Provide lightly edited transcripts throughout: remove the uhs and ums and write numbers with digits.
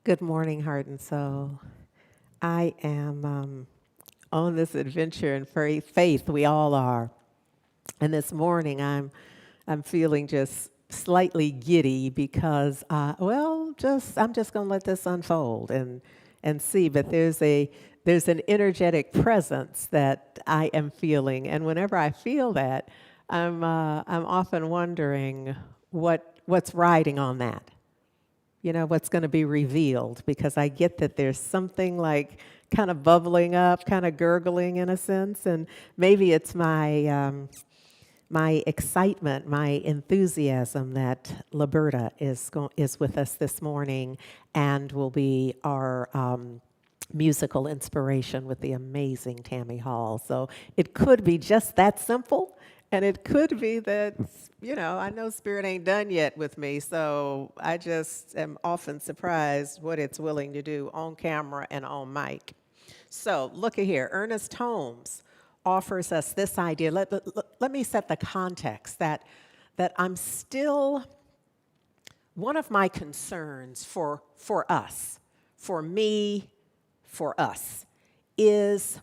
Good morning, heart and soul. I am on this adventure in faith. We all are. And this morning, I'm feeling just slightly giddy because, I'm just going to let this unfold and see. But there's an energetic presence that I am feeling, and whenever I feel that, I'm often wondering what's riding on that. What's going to be revealed, because I get that there's something like kind of bubbling up, kind of gurgling in a sense, and maybe it's my excitement, my enthusiasm that Liberta is with us this morning and will be our musical inspiration with the amazing Tammy Hall. So it could be just that simple. And it could be that, I know Spirit ain't done yet with me, so I just am often surprised what it's willing to do on camera and on mic. So look at here. Ernest Holmes offers us this idea. Let me set the context that I'm still, one of my concerns for us, for me, for us, is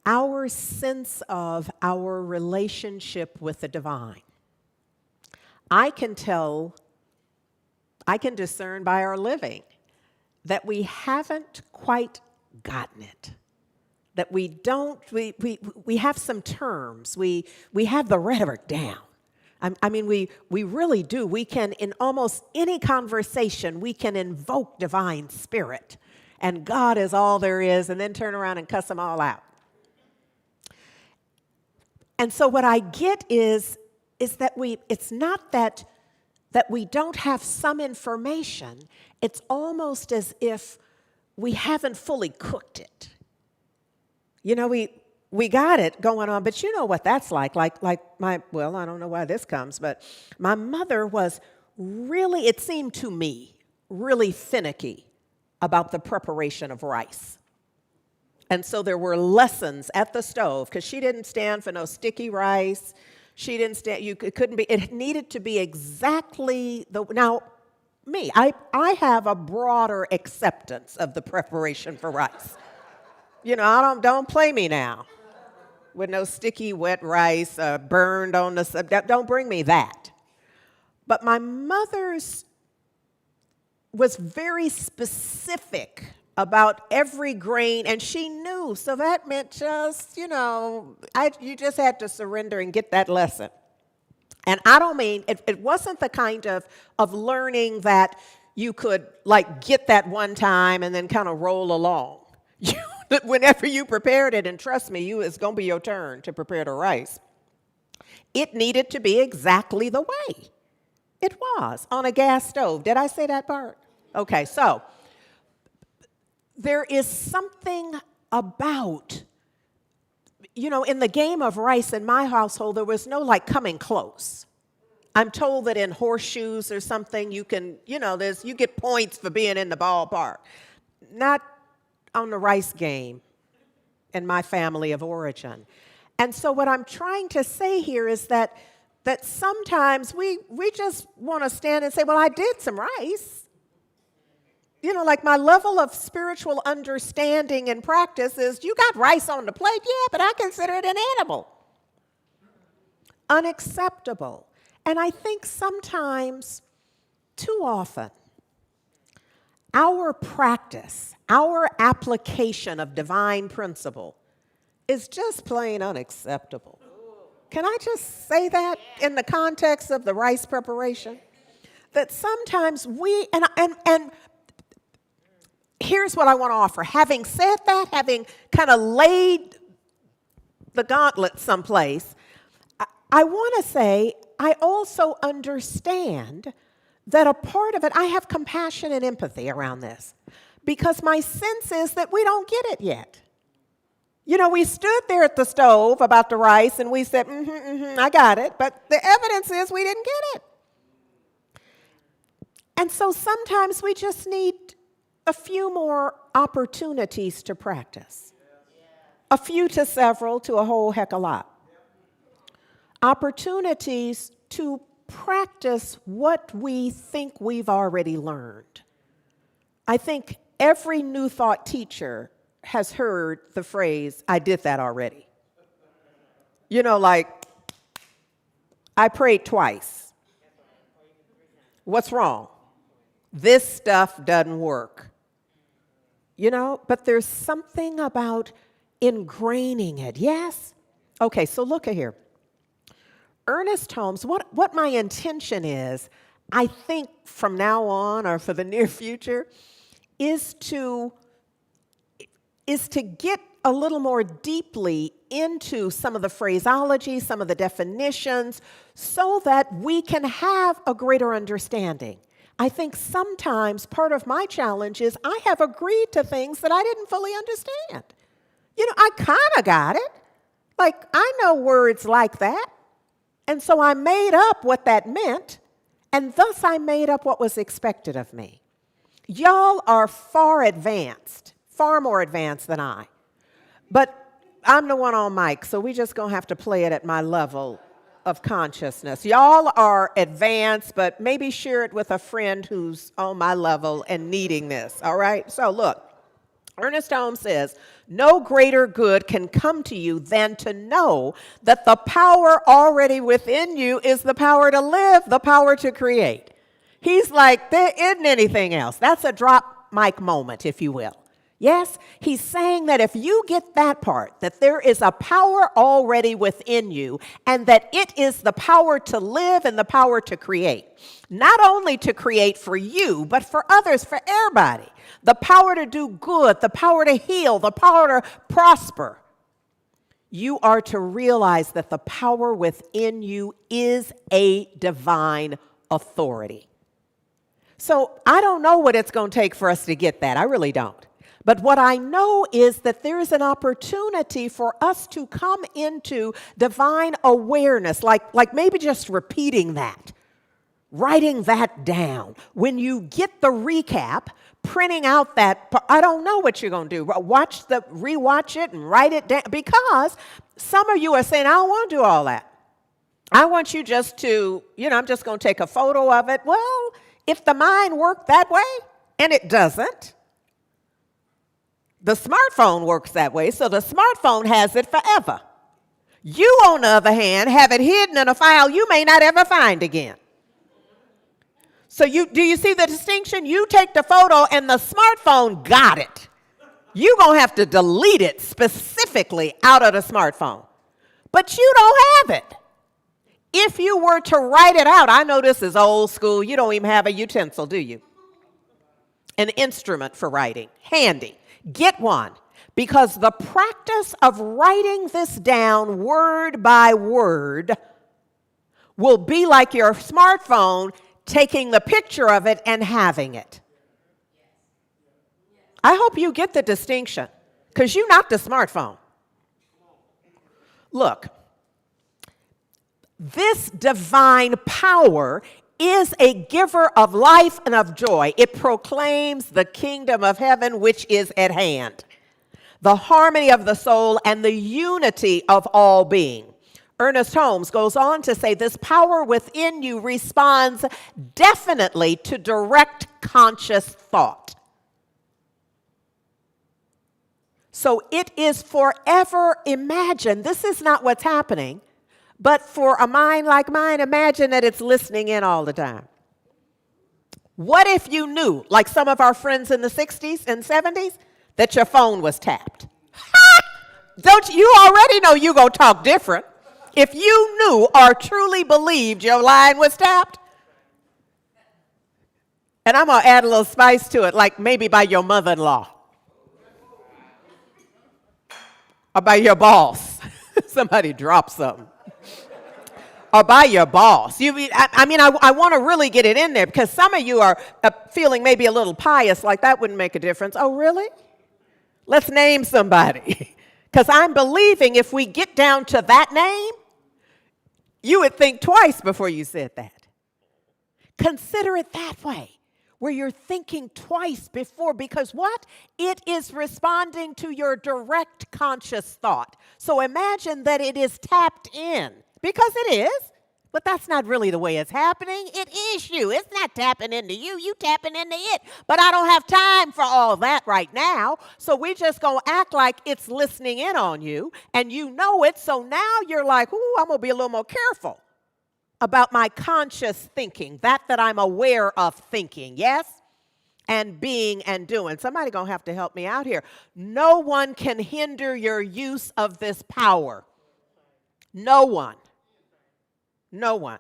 our sense of our relationship with the divine. I can discern by our living that we haven't quite gotten it. That we have some terms. We have the rhetoric down. We really do. We can, in almost any conversation, we can invoke divine spirit. And God is all there is, and then turn around and cuss them all out. And so what I get is that it's not that we don't have some information. It's almost as if we haven't fully cooked it. We got it going on, but you know what that's like. I don't know why this comes, but my mother was really, it seemed to me, really finicky about the preparation of rice. And so there were lessons at the stove, because she didn't stand for no sticky rice. She didn't stand, it needed to be exactly now, me, I have a broader acceptance of the preparation for rice. Don't play me now with no sticky, wet rice, burned on the, don't bring me that. But my mother's was very specific about every grain, and she knew, so that meant just, you just had to surrender and get that lesson. And I don't mean, it wasn't the kind of learning that you could, get that one time and then kind of roll along. Whenever you prepared it, and trust me, it's going to be your turn to prepare the rice, it needed to be exactly the way it was on a gas stove. Did I say that part? Okay, so there is something about, in the game of rice in my household, there was no coming close. I'm told that in horseshoes or something, you can, you get points for being in the ballpark. Not on the rice game in my family of origin. And so what I'm trying to say here is that sometimes we just want to stand and say, well, I did some rice. My level of spiritual understanding and practice is, you got rice on the plate, yeah, but I consider it an edible. Unacceptable. And I think sometimes, too often, our practice, our application of divine principle is just plain unacceptable. Can I just say that in the context of the rice preparation? That sometimes and here's what I want to offer. Having said that, having kind of laid the gauntlet someplace, I want to say I also understand that a part of it, I have compassion and empathy around this, because my sense is that we don't get it yet. We stood there at the stove about the rice and we said, I got it, but the evidence is we didn't get it. And so sometimes we just need a few more opportunities to practice. A few to several to a whole heck of a lot. Opportunities to practice what we think we've already learned. I think every New Thought teacher has heard the phrase, I did that already. You know, like, I prayed twice. What's wrong? This stuff doesn't work. You know, but there's something about ingraining it. Yes? Okay, so look at here. Ernest Holmes, what my intention is, I think from now on or for the near future, is to get a little more deeply into some of the phraseology, some of the definitions, so that we can have a greater understanding. I think sometimes part of my challenge is I have agreed to things that I didn't fully understand. You know, I kind of got it. Like, I know words like that. And so I made up what that meant, and thus I made up what was expected of me. Y'all are far more advanced than I. But I'm the one on mic, so we just gonna have to play it at my level of consciousness. Y'all are advanced, but maybe share it with a friend who's on my level and needing this, all right? So look, Ernest Holmes says, no greater good can come to you than to know that the power already within you is the power to live, the power to create. He's like, there isn't anything else. That's a drop mic moment, if you will. Yes, he's saying that if you get that part, that there is a power already within you, and that it is the power to live and the power to create. Not only to create for you, but for others, for everybody. The power to do good, the power to heal, the power to prosper. You are to realize that the power within you is a divine authority. So I don't know what it's going to take for us to get that. I really don't. But what I know is that there is an opportunity for us to come into divine awareness, like maybe just repeating that, writing that down. When you get the recap, printing out that, I don't know what you're going to do. Rewatch it and write it down. Because some of you are saying, I don't want to do all that. I want you just to, I'm just going to take a photo of it. Well, if the mind worked that way, and it doesn't, the smartphone works that way, so the smartphone has it forever. You, on the other hand, have it hidden in a file you may not ever find again. So do you see the distinction? You take the photo and the smartphone got it. You're going to have to delete it specifically out of the smartphone. But you don't have it. If you were to write it out, I know this is old school. You don't even have a utensil, do you? An instrument for writing. Handy. Get one, because the practice of writing this down word by word will be like your smartphone taking the picture of it and having it. I hope you get the distinction, because you're not the smartphone. Look, this divine power is a giver of life and of joy. It proclaims the kingdom of heaven which is at hand, the harmony of the soul and the unity of all being. Ernest Holmes goes on to say this power within you responds definitely to direct conscious thought. So it is forever imagined. This is not what's happening. But for a mind like mine, imagine that it's listening in all the time. What if you knew, like some of our friends in the 60s and 70s, that your phone was tapped? Don't you already know you're going to talk different if you knew or truly believed your line was tapped? And I'm going to add a little spice to it, like maybe by your mother-in-law or by your boss. Somebody drop something. Or by your boss. I want to really get it in there, because some of you are feeling maybe a little pious, like that wouldn't make a difference. Oh, really? Let's name somebody. Because I'm believing if we get down to that name, you would think twice before you said that. Consider it that way, where you're thinking twice before, because what? It is responding to your direct conscious thought. So imagine that it is tapped in. Because it is. But that's not really the way it's happening. It is you. It's not tapping into you. You tapping into it. But I don't have time for all that right now. So we just going to act like it's listening in on you. And you know it. So now you're like, ooh, I'm going to be a little more careful about my conscious thinking. That I'm aware of thinking. Yes? And being and doing. Somebody going to have to help me out here. No one can hinder your use of this power. No one. No one.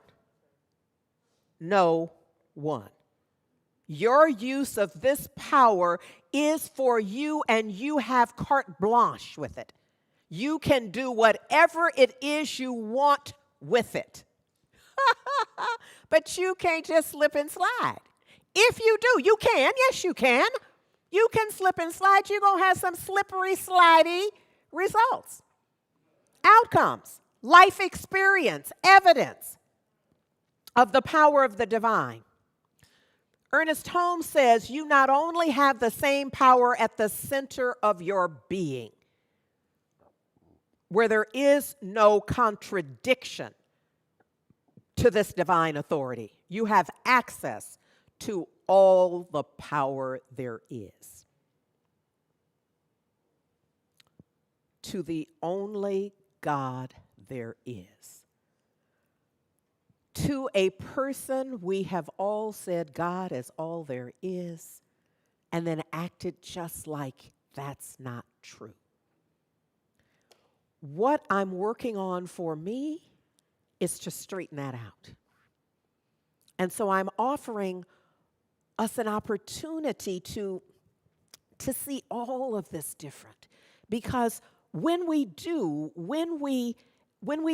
No one. Your use of this power is for you, and you have carte blanche with it. You can do whatever it is you want with it. But you can't just slip and slide. If you do, you can. Yes, you can. You can slip and slide. You're going to have some slippery, slidey results, outcomes. Life experience, evidence of the power of the divine. Ernest Holmes says you not only have the same power at the center of your being, where there is no contradiction to this divine authority, you have access to all the power there is. To the only God there is. To a person, we have all said God is all there is, and then acted just like that's not true. What I'm working on for me is to straighten that out. And so I'm offering us an opportunity to see all of this different. Because when we do, when we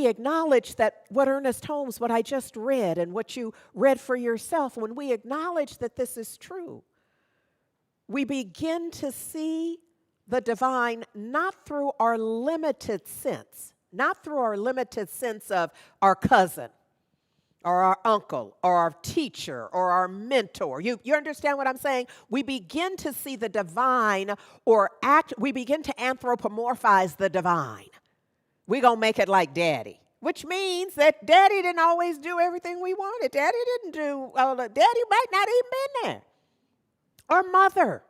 acknowledge that what Ernest Holmes, what I just read, and what you read for yourself, when we acknowledge that this is true, we begin to see the divine not through our limited sense, not through our limited sense of our cousin, or our uncle, or our teacher, or our mentor. You understand what I'm saying? We begin to see the divine, we begin to anthropomorphize the divine. We're going to make it like Daddy, which means that Daddy didn't always do everything we wanted. Daddy didn't do all the, Daddy might not even been there. Or Mother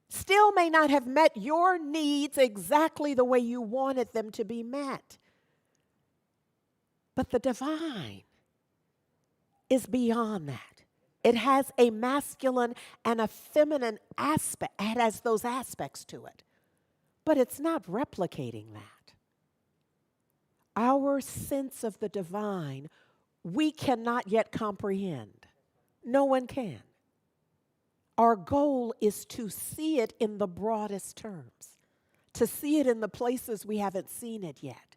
still may not have met your needs exactly the way you wanted them to be met. But the divine is beyond that. It has a masculine and a feminine aspect. It has those aspects to it. But it's not replicating that. Our sense of the divine, we cannot yet comprehend. No one can. Our goal is to see it in the broadest terms, to see it in the places we haven't seen it yet,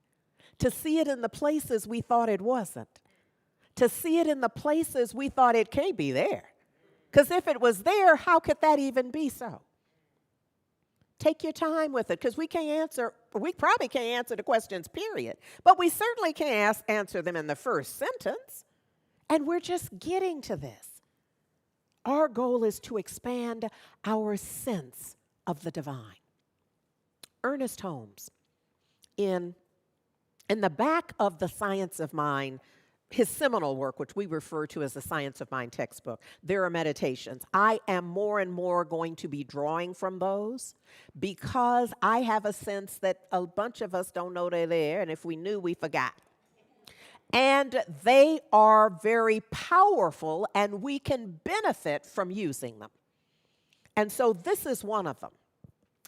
to see it in the places we thought it wasn't, to see it in the places we thought it can't be there. Because if it was there, how could that even be so? Take your time with it, because we probably can't answer the questions, period. But we certainly can answer them in the first sentence. And we're just getting to this. Our goal is to expand our sense of the divine. Ernest Holmes, in the back of the Science of Mind, his seminal work, which we refer to as the Science of Mind textbook, there are meditations. I am more and more going to be drawing from those because I have a sense that a bunch of us don't know they're there, and if we knew, we forgot. And they are very powerful, and we can benefit from using them. And so this is one of them.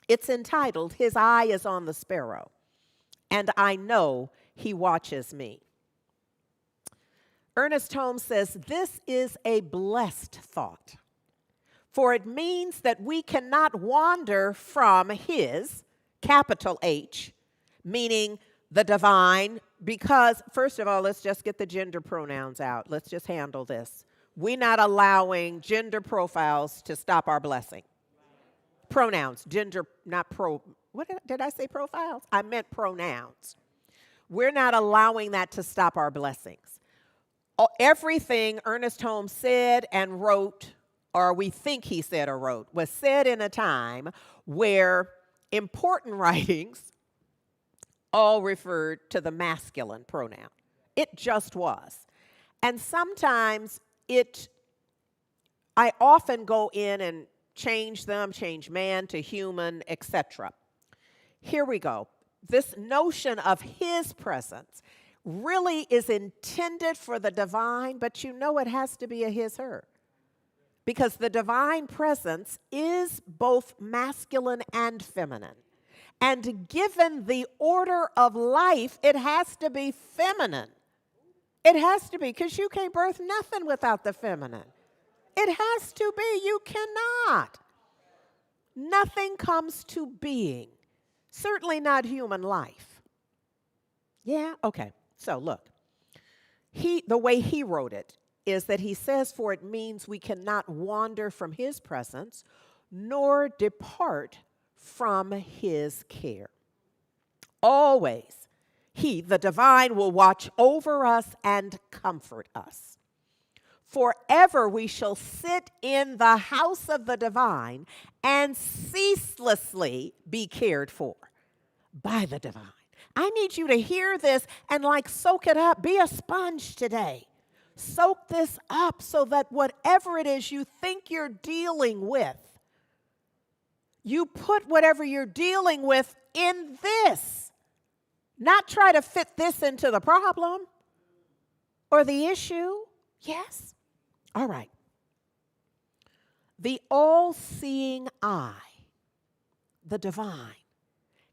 It's entitled, His Eye is on the Sparrow, and I know He watches me. Ernest Holmes says, this is a blessed thought, for it means that we cannot wander from His, capital H, meaning the divine, because, first of all, let's just get the gender pronouns out. Let's just handle this. We're not allowing gender profiles to stop our blessing. Pronouns, gender, not what did I say profiles? I meant pronouns. We're not allowing that to stop our blessings. Everything Ernest Holmes said and wrote, or we think he said or wrote, was said in a time where important writings all referred to the masculine pronoun. It just was. And sometimes I often go in and change them, change man to human, etc. Here we go. This notion of his presence really is intended for the divine, but you know it has to be a his, her. Because the divine presence is both masculine and feminine. And given the order of life, it has to be feminine. It has to be, because you can't birth nothing without the feminine. It has to be. You cannot. Nothing comes to being. Certainly not human life. Yeah? Okay. So look. The way he wrote it is that he says, for it means we cannot wander from his presence, nor depart from his care. Always, he, the divine, will watch over us and comfort us. Forever we shall sit in the house of the divine and ceaselessly be cared for by the divine. I need you to hear this and soak it up. Be a sponge today. Soak this up so that whatever it is you think you're dealing with, you put whatever you're dealing with in this. Not try to fit this into the problem or the issue. Yes? All right. The all-seeing eye, the divine,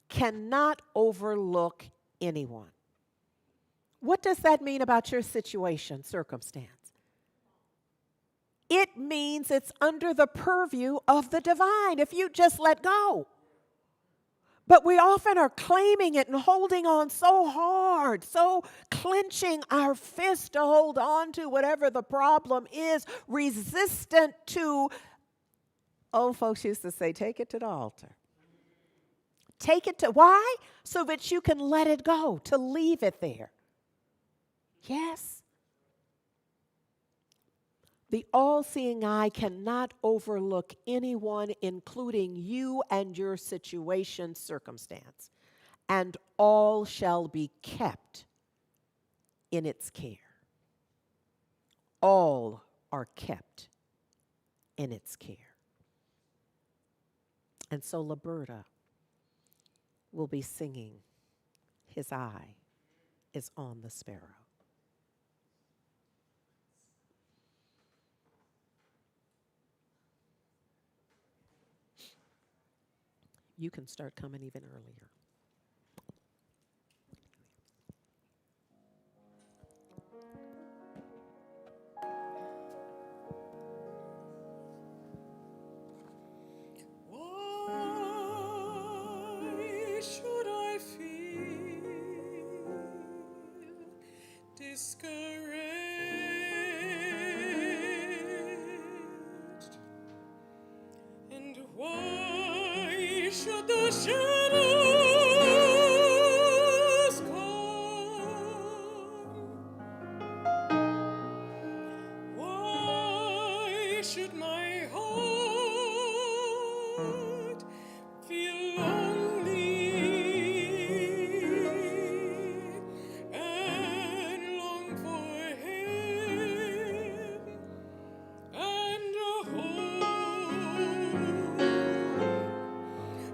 cannot overlook anyone. What does that mean about your situation, circumstance? It means it's under the purview of the divine if you just let go. But we often are claiming it and holding on so hard, so clenching our fist to hold on to whatever the problem is, resistant to, old folks used to say, take it to the altar. Take it to, why? So that you can let it go, to leave it there. Yes. The all-seeing eye cannot overlook anyone, including you and your situation, circumstance, and all shall be kept in its care. All are kept in its care. And so Liberta will be singing, His eye is on the sparrow. You can start coming even earlier. Why should I feel discouraged? And why should the shadows come? Why should my heart feel lonely and long for him and a home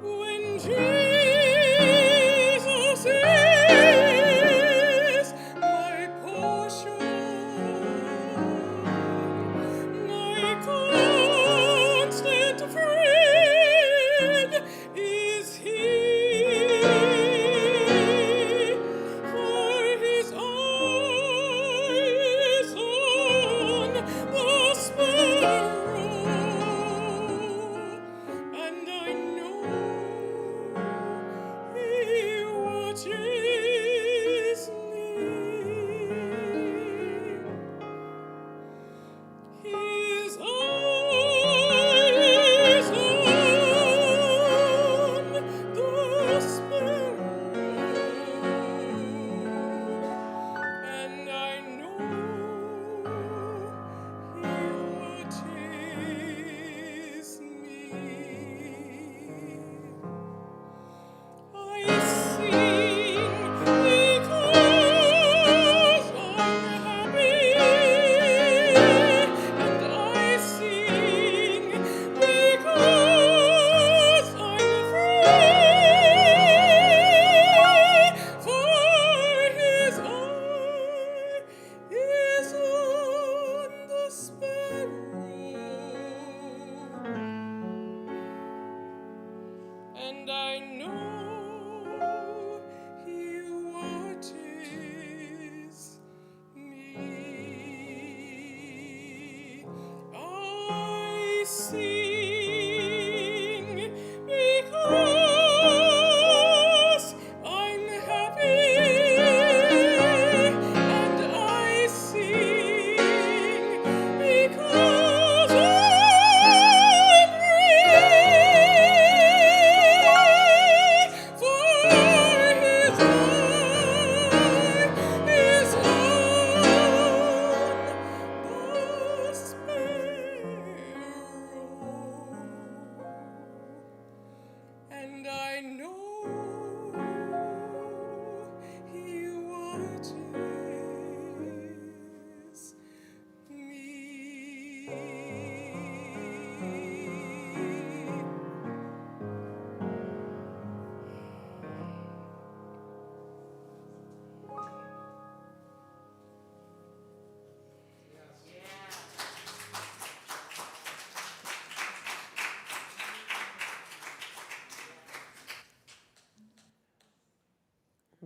when Jesus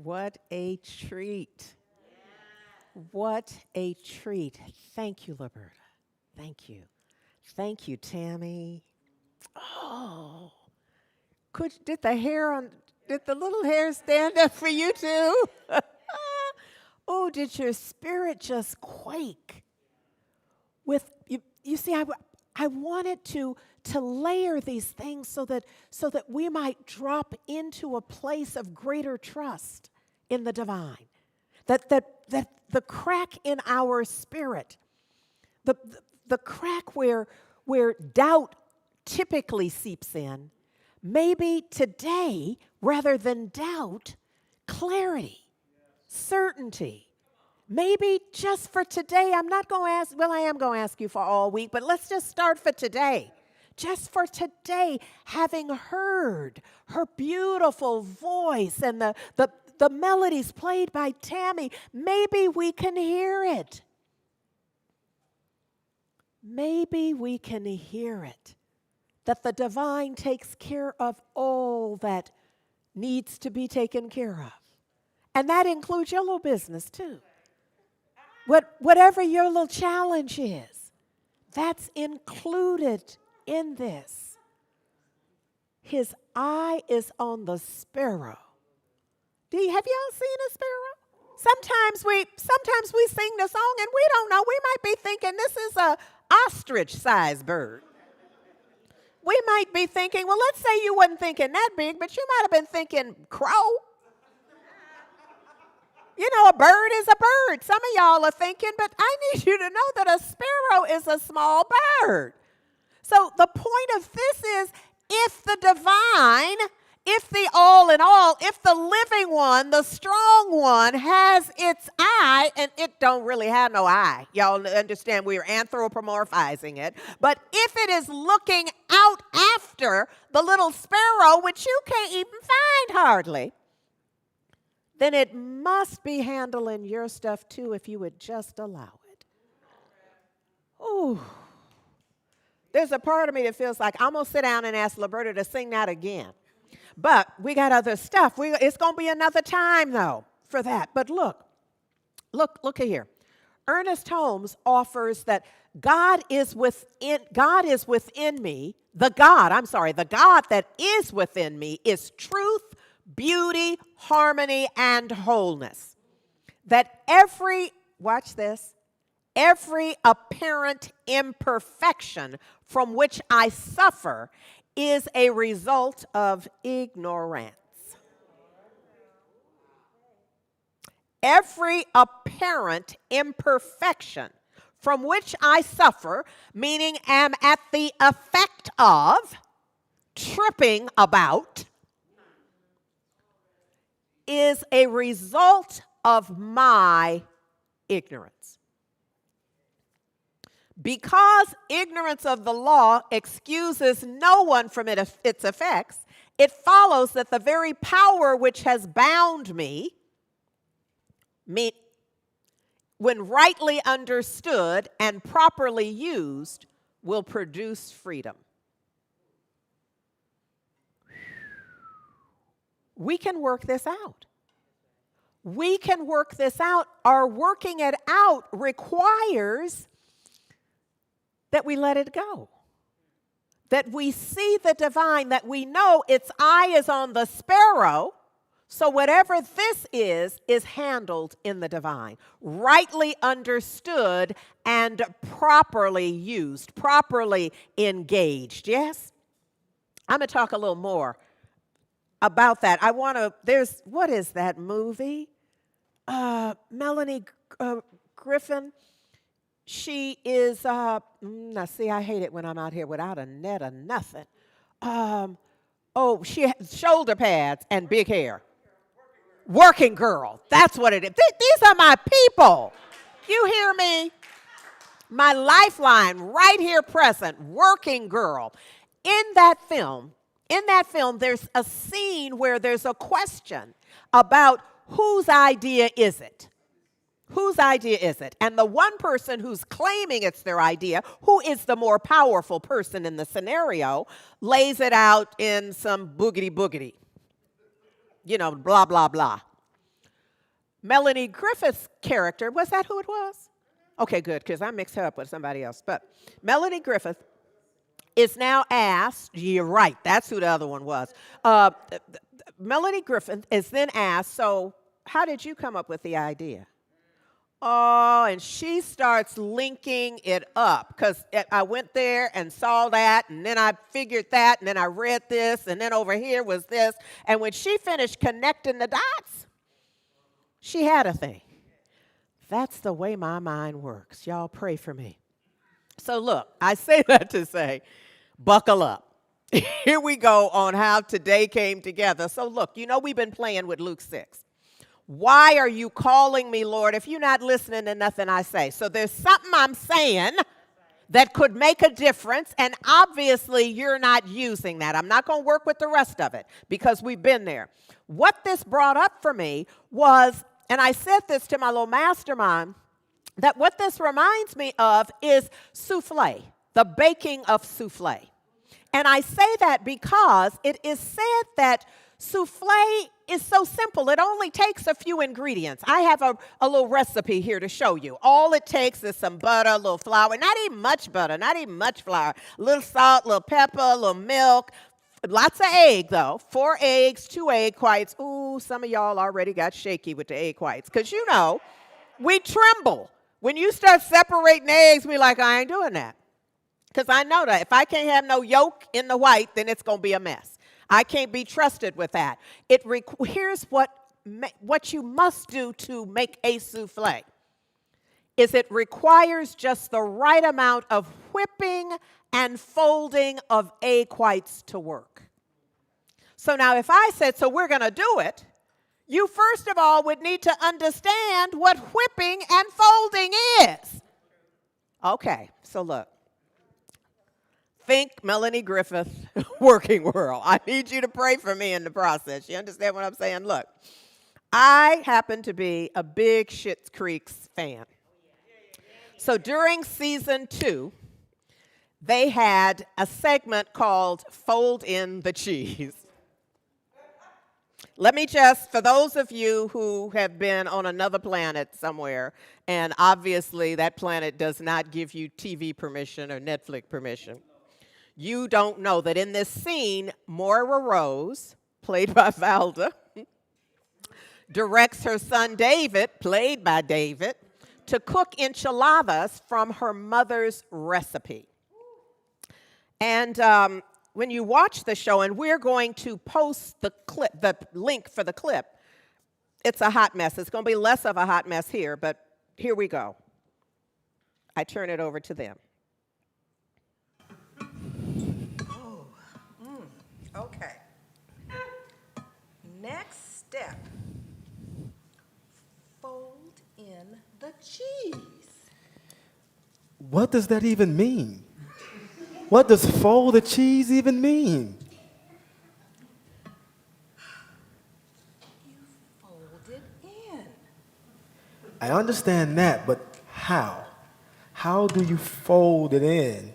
What a treat. What a treat. Thank you, Roberta. Thank you. Thank you, Tammy. Oh, did the little hair stand up for you too? Oh, did your spirit just quake? You see, I wanted to layer these things so that we might drop into a place of greater trust in the divine. That the crack in our spirit, the crack where doubt typically seeps in, maybe today, rather than doubt, clarity, certainty. Maybe just for today, I'm not going to ask, well, I am going to ask you for all week, but let's just start for today. Just for today, having heard her beautiful voice and the melodies played by Tammy, maybe we can hear it. Maybe we can hear it. That the divine takes care of all that needs to be taken care of. And that includes your little business too. Whatever your little challenge is, that's included in this. His eye is on the sparrow. Have y'all seen a sparrow? Sometimes we sing the song and we don't know. We might be thinking this is a ostrich-sized bird. We might be thinking, well, let's say you wasn't thinking that big, but you might have been thinking crow. You know, a bird is a bird. Some of y'all are thinking, but I need you to know that a sparrow is a small bird. So the point of this is, if the divine, if the all in all, if the living one, the strong one has its eye, and it don't really have no eye. Y'all understand we are anthropomorphizing it. But if it is looking out after the little sparrow, which you can't even find hardly, then it must be handling your stuff too if you would just allow it. Ooh. There's a part of me that feels like I'm going to sit down and ask Roberta to sing that again. But we got other stuff. It's going to be another time, though, for that. But look at here. Ernest Holmes offers that God is within me. The God that is within me is truth, beauty, harmony, and wholeness. That watch this, every apparent imperfection from which I suffer is a result of ignorance. Every apparent imperfection from which I suffer, meaning am at the effect of, tripping about, is a result of my ignorance. Because ignorance of the law excuses no one from its effects, it follows that the very power which has bound me, when rightly understood and properly used, will produce freedom. We can work this out. We can work this out. Our working it out requires that we let it go. That we see the divine, that we know its eye is on the sparrow, so whatever this is handled in the divine, rightly understood and properly used, properly engaged. Yes? I'm going to talk a little more about that. What is that movie? Melanie Griffin. She is, I hate it when I'm out here without a net or nothing. She has shoulder pads and big hair. Working girl. That's what it is. These are my people. You hear me? My lifeline right here present. Working girl. In that film, there's a scene where there's a question about whose idea is it? Whose idea is it? And the one person who's claiming it's their idea, who is the more powerful person in the scenario, lays it out in some boogity boogity. Blah, blah, blah. Melanie Griffith's character, was that who it was? Okay, good, because I mixed her up with somebody else. But Melanie Griffith is now asked, you're right, that's who the other one was. Melanie Griffith is then asked, so how did you come up with the idea? Oh, and she starts linking it up because I went there and saw that, and then I figured that, and then I read this, and then over here was this. And when she finished connecting the dots, she had a thing. That's the way my mind works. Y'all pray for me. So look, I say that to say, buckle up. Here we go on how today came together. So look, you know we've been playing with Luke 6. Why are you calling me, Lord, if you're not listening to nothing I say? So there's something I'm saying that could make a difference, and obviously you're not using that. I'm not going to work with the rest of it because we've been there. What this brought up for me was, and I said this to my little mastermind, that what this reminds me of is souffle, the baking of souffle. And I say that because it is said that souffle is so simple. It only takes a few ingredients. I have a little recipe here to show you. All it takes is some butter, a little flour, not even much butter, not even much flour, a little salt, a little pepper, a little milk, lots of egg, though. 4 eggs, 2 egg whites. Ooh, some of y'all already got shaky with the egg whites because, you know, we tremble. When you start separating eggs, we like, I ain't doing that. Because I know that if I can't have no yolk in the white, then it's going to be a mess. I can't be trusted with that. Here's what you must do to make a souffle. Is it requires just the right amount of whipping and folding of egg whites to work. So now if I said, so we're going to do it, you first of all would need to understand what whipping and folding is. Okay, so look. Think Melanie Griffith, working world. I need you to pray for me in the process. You understand what I'm saying? Look, I happen to be a big Schitt's Creek fan. So during season 2, they had a segment called Fold in the Cheese. Let me just, for those of you who have been on another planet somewhere, and obviously that planet does not give you TV permission or Netflix permission, you don't know that in this scene, Moira Rose, played by Valda, directs her son David, played by David, to cook enchiladas from her mother's recipe. And when you watch the show, and we're going to post the link for the clip, it's a hot mess. It's going to be less of a hot mess here, but here we go. I turn it over to them. Okay. Next step, fold in the cheese. What does that even mean? What does fold the cheese even mean? You fold it in. I understand that, but how? How do you fold it in?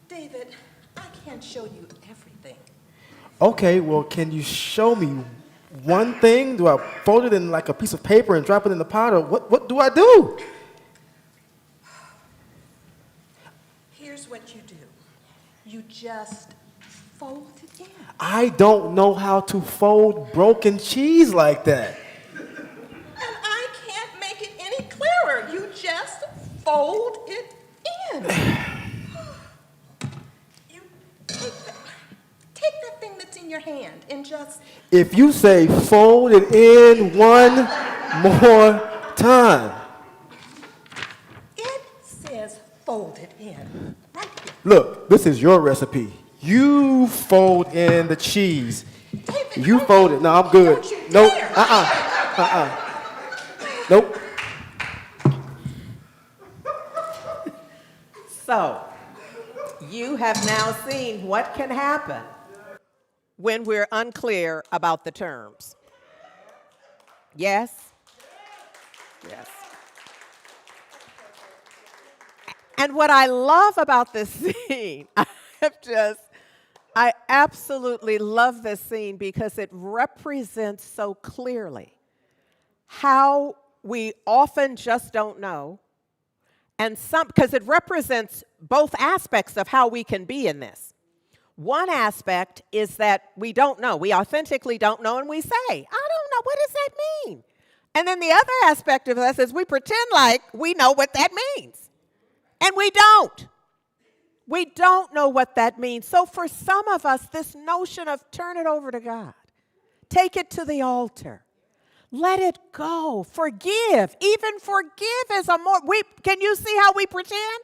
David, I can't show you everything. Okay, well, can you show me one thing? Do I fold it in like a piece of paper and drop it in the pot, or what do I do? Here's what you do. You just fold it in. I don't know how to fold broken cheese like that. And I can't make it any clearer. You just fold it in. You take that thing that's in your hand and just... If you say fold it in one more time. It says fold it in. Right here. Look, this is your recipe. You fold in the cheese. David, You fold it. No, I'm good. Don't you Nope. dare. Nope. So, you have now seen what can happen when we're unclear about the terms. Yes? Yes. And what I love about this scene, I absolutely love this scene because it represents so clearly how we often just don't know, and some, because it represents both aspects of how we can be in this. One aspect is that we don't know. We authentically don't know, and we say, I don't know. What does that mean? And then the other aspect of us is we pretend like we know what that means. And we don't. We don't know what that means. So for some of us, this notion of turn it over to God, take it to the altar, let it go, forgive. Even forgive is a more, can you see how we pretend?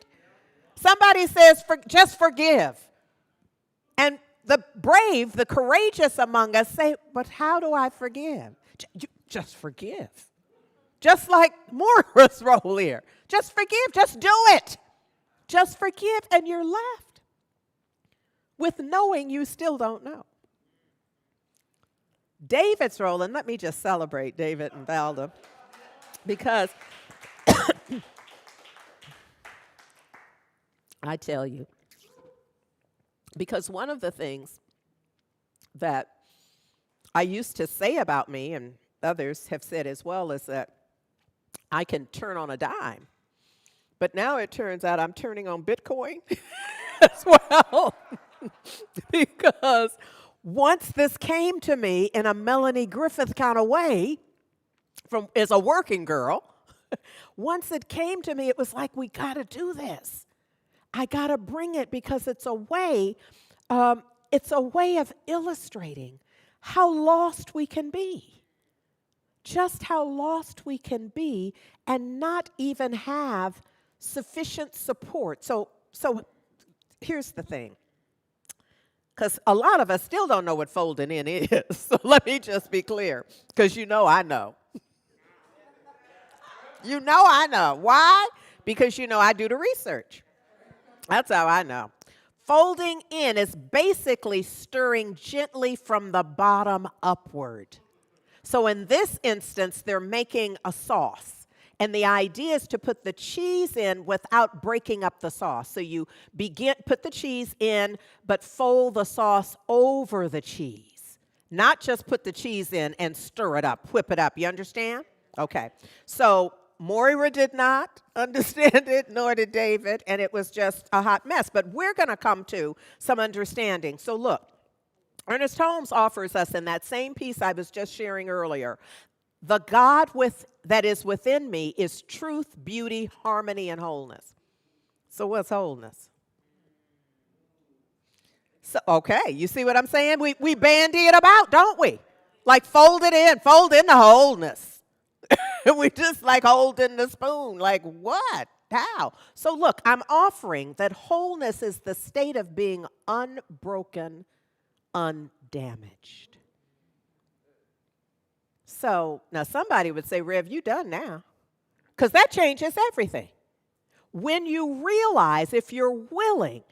Somebody says, just forgive. And the brave, the courageous among us say, but how do I forgive? Just forgive. Just like Maura's role here. Just forgive. Just do it. Just forgive. And you're left with knowing you still don't know. David's role, and let me just celebrate David and Valda, because I tell you, because one of the things that I used to say about me, and others have said as well, is that I can turn on a dime. But now it turns out I'm turning on Bitcoin as well. Because once this came to me in a Melanie Griffith kind of way, as a working girl, once it came to me, it was like, we got to do this. I got to bring it because it's a way of illustrating how lost we can be. Just how lost we can be and not even have sufficient support. So here's the thing. Because a lot of us still don't know what folding in is. So let me just be clear. Because you know I know. You know I know. Why? Because you know I do the research. That's how I know. Folding in is basically stirring gently from the bottom upward. So in this instance, they're making a sauce. And the idea is to put the cheese in without breaking up the sauce. So you put the cheese in, but fold the sauce over the cheese. Not just put the cheese in and stir it up, whip it up. You understand? Okay. So Moira did not understand it, nor did David, and it was just a hot mess. But we're going to come to some understanding. So look, Ernest Holmes offers us in that same piece I was just sharing earlier, the God that is within me is truth, beauty, harmony, and wholeness. So what's wholeness? So, okay, you see what I'm saying? We bandy it about, don't we? Like fold in the wholeness. We just like holding the spoon. Like what? How? So look, I'm offering that wholeness is the state of being unbroken, undamaged. So now somebody would say, Rev, you done now. Because that changes everything. When you realize, if you're willing,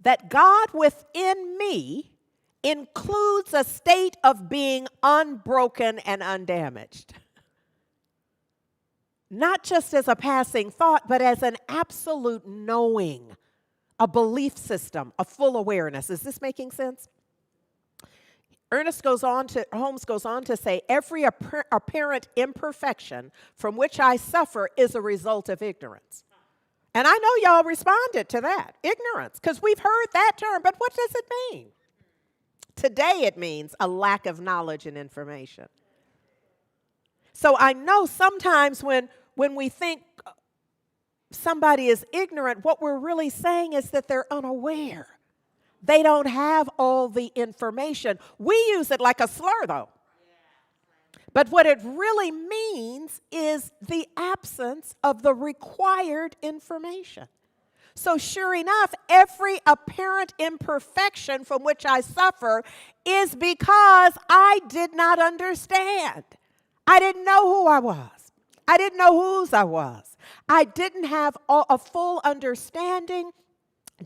that God within me includes a state of being unbroken and undamaged. Not just as a passing thought, but as an absolute knowing, a belief system, a full awareness. Is this making sense? Holmes goes on to say, every apparent imperfection from which I suffer is a result of ignorance. And I know y'all responded to that, ignorance, because we've heard that term, but what does it mean? Today it means a lack of knowledge and information. So I know sometimes when we think somebody is ignorant, what we're really saying is that they're unaware. They don't have all the information. We use it like a slur, though. But what it really means is the absence of the required information. So sure enough, every apparent imperfection from which I suffer is because I did not understand. I didn't know who I was. I didn't know whose I was. I didn't have a full understanding,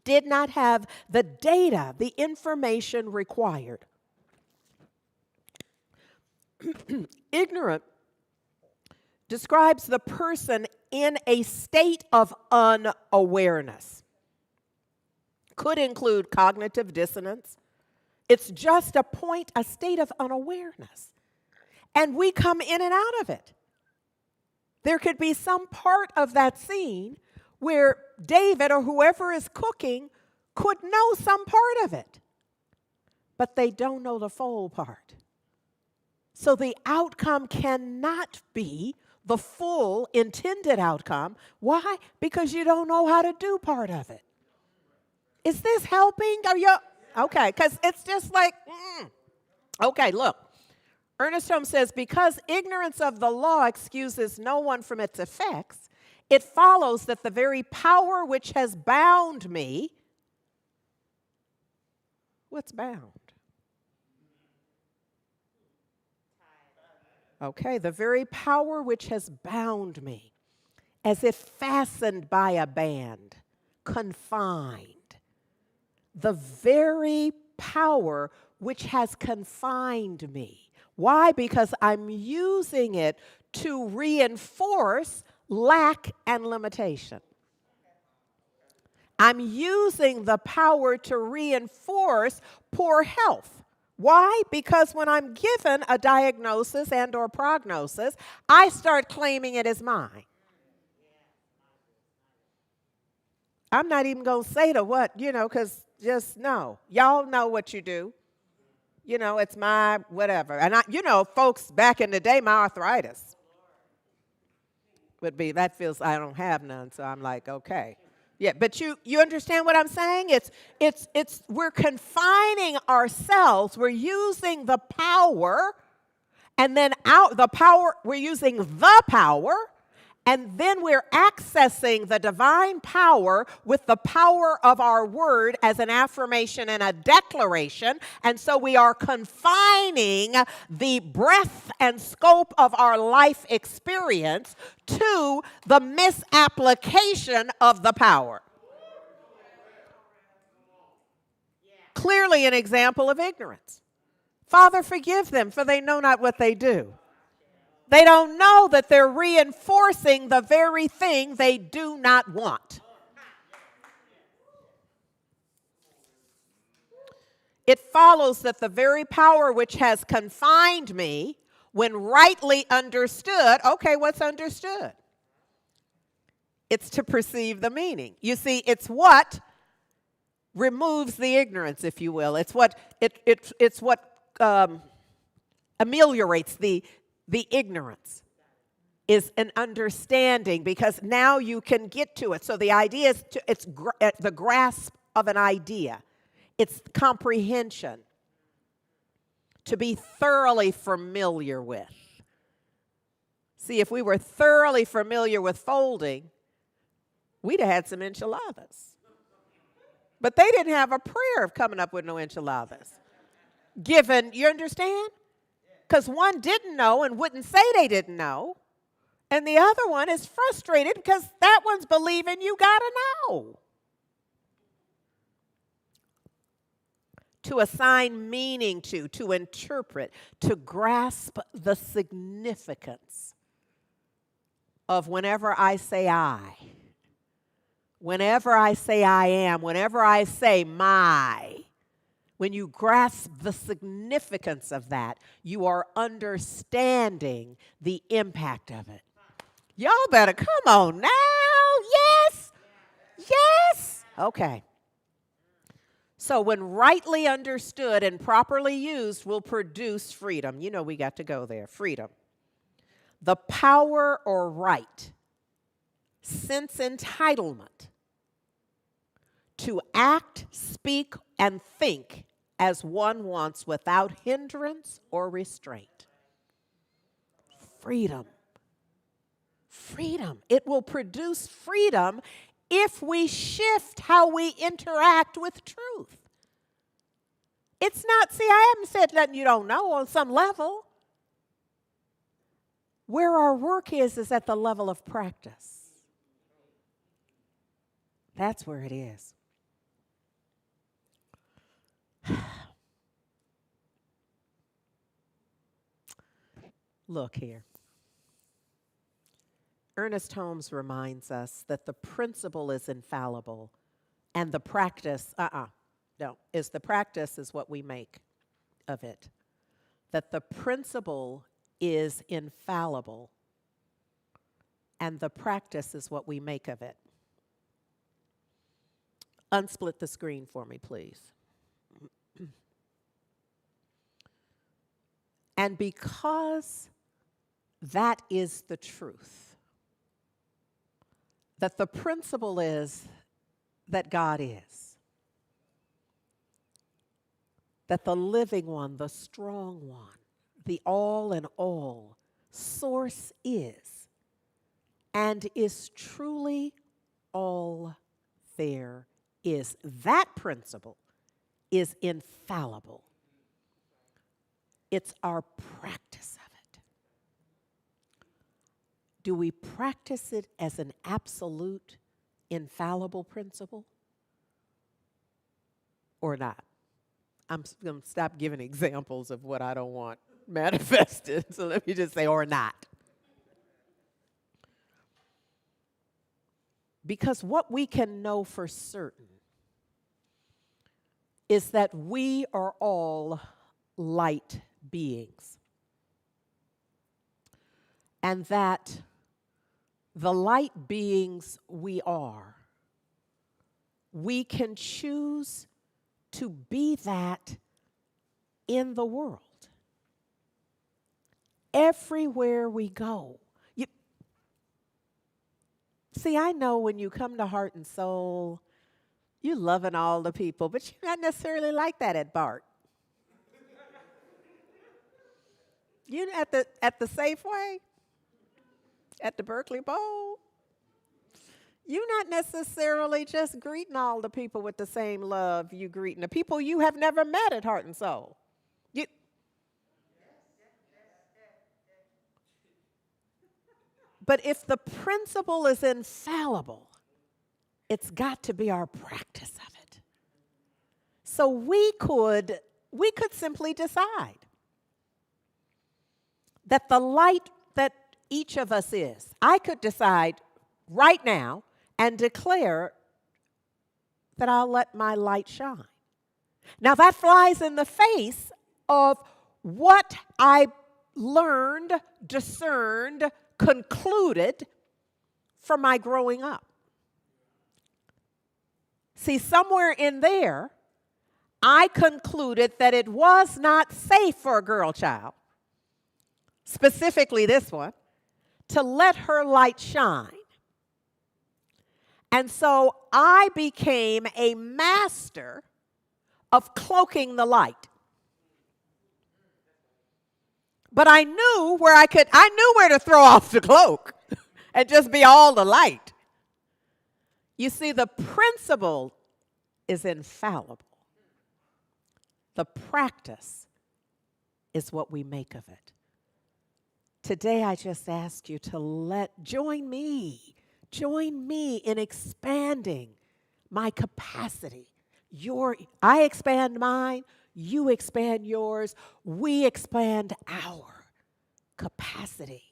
did not have the data, the information required. Ignorant describes the person in a state of unawareness. Could include cognitive dissonance. It's just a state of unawareness. And we come in and out of it. There could be some part of that scene where David or whoever is cooking could know some part of it, but they don't know the full part. So the outcome cannot be the full intended outcome. Why? Because you don't know how to do part of it. Is this helping? Are you okay? Because it's just like, okay, look. Ernest Holmes says, because ignorance of the law excuses no one from its effects, it follows that the very power which has bound me, what's bound? Okay, the very power which has bound me, as if fastened by a band, confined. The very power which has confined me. Why? Because I'm using it to reinforce lack and limitation. I'm using the power to reinforce poor health. Why? Because when I'm given a diagnosis and or prognosis, I start claiming it as mine. I'm not even going to say to what, because just no. Y'all know what you do. It's my whatever. And folks back in the day, my arthritis would be, that feels, I don't have none, so I'm like, okay. Yeah, but you understand what I'm saying? It's we're confining ourselves. We're using the power, and then we're using the power, and then we're accessing the divine power with the power of our word as an affirmation and a declaration. And so we are confining the breadth and scope of our life experience to the misapplication of the power. Clearly an example of ignorance. Father, forgive them, for they know not what they do. They don't know that they're reinforcing the very thing they do not want. It follows that the very power which has confined me, when rightly understood, okay, what's understood? It's to perceive the meaning. You see, it's what removes the ignorance, if you will. It's what ameliorates the ignorance, is an understanding, because now you can get to it. So the idea is it's the grasp of an idea. It's comprehension, to be thoroughly familiar with. See, if we were thoroughly familiar with folding, we'd have had some enchiladas. But they didn't have a prayer of coming up with no enchiladas. Given, you understand? Because one didn't know and wouldn't say they didn't know. And the other one is frustrated because that one's believing you got to know. To assign meaning to interpret, to grasp the significance of whenever I say I, whenever I say I am, whenever I say my. When you grasp the significance of that, you are understanding the impact of it. Y'all better come on now. Yes. Yes. Okay. So when rightly understood and properly used will produce freedom. You know we got to go there. Freedom. The power or right, sense entitlement, to act, speak, and think as one wants without hindrance or restraint. Freedom. Freedom. It will produce freedom if we shift how we interact with truth. It's not, see, I haven't said nothing you don't know on some level. Where our work is at the level of practice. That's where it is. Look here. Ernest Holmes reminds us that the principle is infallible and the practice, the practice is what we make of it. That the principle is infallible and the practice is what we make of it. Unsplit the screen for me, please. And because that is the truth, that the principle is that God is, that the living one, the strong one, the all in all source is, and is truly all there is. That principle is infallible. It's our practice of it. Do we practice it as an absolute, infallible principle or not? I'm going to stop giving examples of what I don't want manifested. So let me just say, or not. Because what we can know for certain is that we are all light beings. And that the light beings we are, we can choose to be that in the world. Everywhere we go. See, I know when you come to Heart and Soul, you're loving all the people, but you're not necessarily like that at BART. You at the Safeway, at the Berkeley Bowl, you're not necessarily just greeting all the people with the same love you greeting the people you have never met at Heart and Soul. But if the principle is infallible, it's got to be our practice of it. So we could simply decide that the light that each of us is, I could decide right now and declare that I'll let my light shine. Now that flies in the face of what I learned, discerned, concluded from my growing up. See, somewhere in there, I concluded that it was not safe for a girl child, specifically this one, to let her light shine. And so I became a master of cloaking the light. But I knew where to throw off the cloak and just be all the light. You see, the principle is infallible. The practice is what we make of it. Today, I just ask you to join me in expanding my capacity. I expand mine, you expand yours, we expand our capacity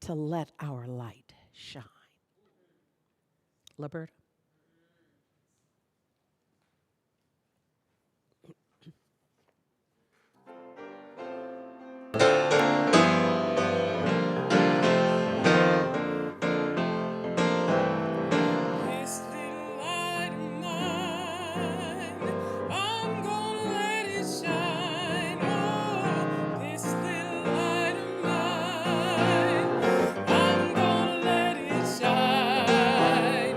to let our light shine. Liberta? This little light of mine, I'm gonna let it shine. Oh, this little light of mine, I'm gonna let it shine.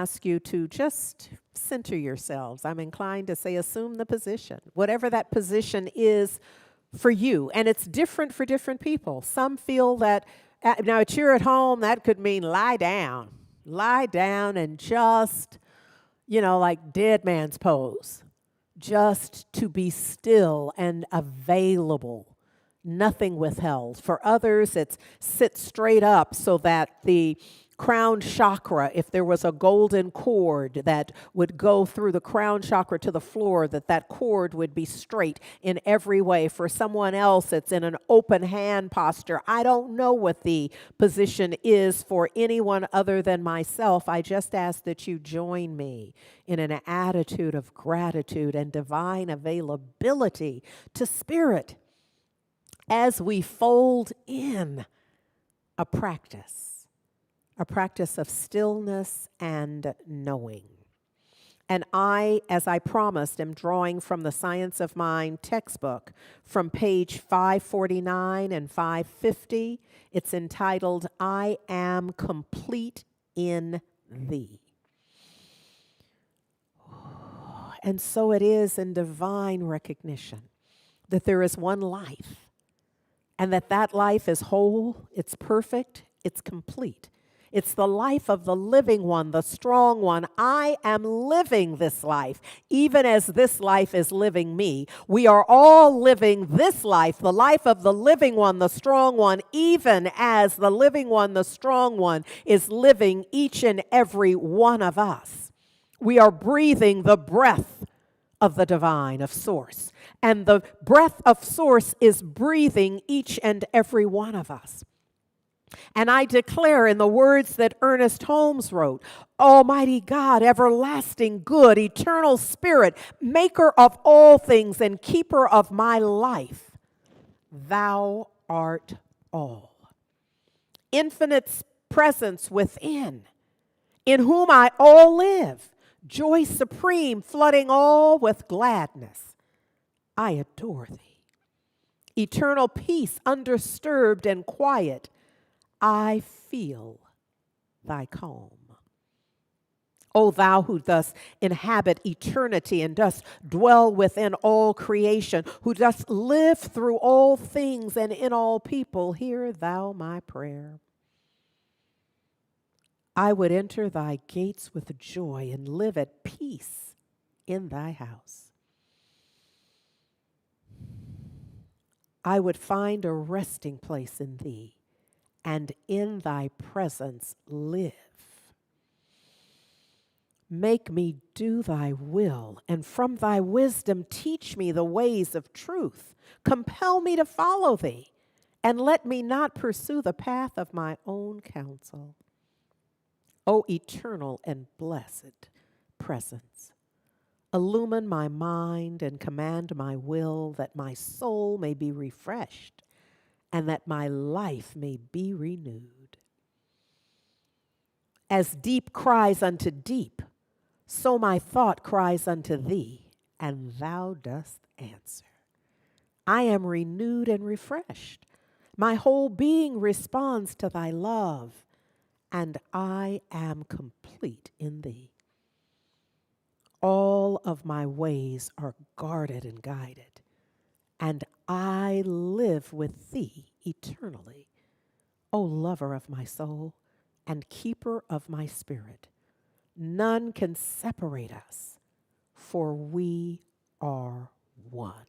ask you to just center yourselves. I'm inclined to say assume the position, whatever that position is for you. And it's different for different people. Some feel that, now if you're at home, that could mean lie down. Lie down and just, like dead man's pose. Just to be still and available. Nothing withheld. For others, it's sit straight up so that the crown chakra, if there was a golden cord that would go through the crown chakra to the floor, that cord would be straight in every way. For someone else, it's in an open hand posture. I don't know what the position is for anyone other than myself. I just ask that you join me in an attitude of gratitude and divine availability to Spirit as we fold in a practice of stillness and knowing. And I, as I promised, am drawing from the Science of Mind textbook from page 549 and 550. It's entitled, I Am Complete in Thee. And so it is in divine recognition that there is one life, and that life is whole, it's perfect, it's complete. It's the life of the living one, the strong one. I am living this life, even as this life is living me. We are all living this life, the life of the living one, the strong one, even as the living one, the strong one, is living each and every one of us. We are breathing the breath of the divine, of Source. And the breath of Source is breathing each and every one of us. And I declare in the words that Ernest Holmes wrote, Almighty God, everlasting good, eternal Spirit, maker of all things and keeper of my life, thou art all. Infinite presence within, in whom I all live, joy supreme, flooding all with gladness. I adore thee. Eternal peace, undisturbed and quiet, I feel thy calm. O thou who dost inhabit eternity and dost dwell within all creation, who dost live through all things and in all people, hear thou my prayer. I would enter thy gates with joy and live at peace in thy house. I would find a resting place in thee, and in thy presence live. Make me do thy will, and from thy wisdom teach me the ways of truth. Compel me to follow thee, and let me not pursue the path of my own counsel. O eternal and blessed presence, illumine my mind and command my will, that my soul may be refreshed and that my life may be renewed. As deep cries unto deep, so my thought cries unto thee, and thou dost answer. I am renewed and refreshed. My whole being responds to thy love, and I am complete in thee. All of my ways are guarded and guided, and I live with thee eternally, O lover of my soul and keeper of my spirit. None can separate us, for we are one.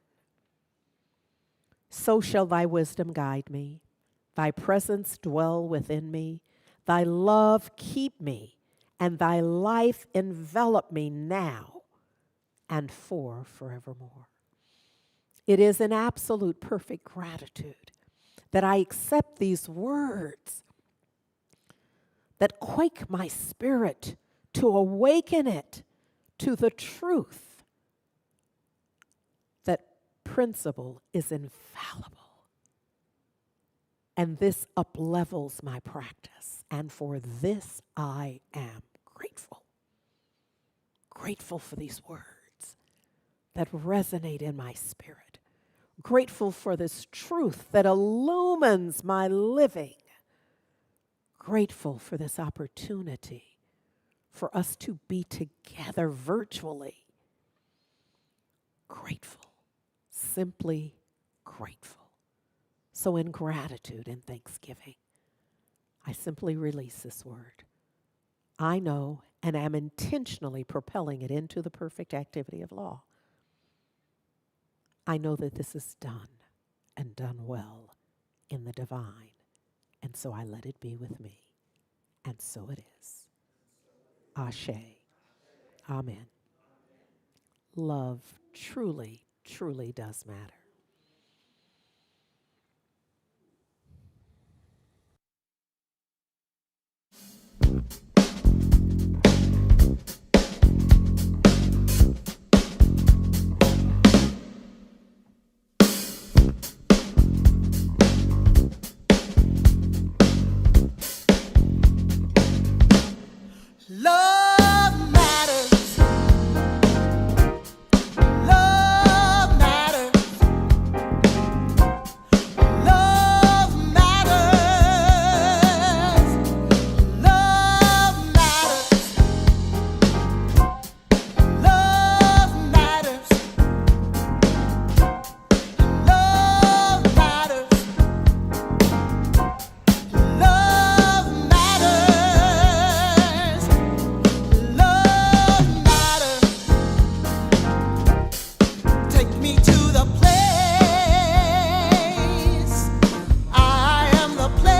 So shall thy wisdom guide me, thy presence dwell within me, thy love keep me, and thy life envelop me now and for forevermore. It is in absolute perfect gratitude that I accept these words that quake my spirit to awaken it to the truth that principle is infallible. And this uplevels my practice. And for this I am grateful. Grateful for these words that resonate in my spirit. Grateful for this truth that illumines my living. Grateful for this opportunity for us to be together virtually. Grateful, simply grateful. So, in gratitude and thanksgiving, I simply release this word. I know and am intentionally propelling it into the perfect activity of law. I know that this is done and done well in the divine, and so I let it be with me, and so it is. Ashe. Amen. Love truly, truly does matter. Love matters. Love matters. Love matters. Love matters. Love matters. Love matters. Love matters. Love matters. Take me to the place. I am the place.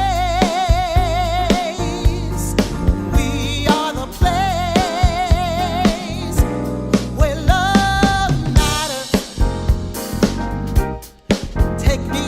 We are the place where love matters. Take me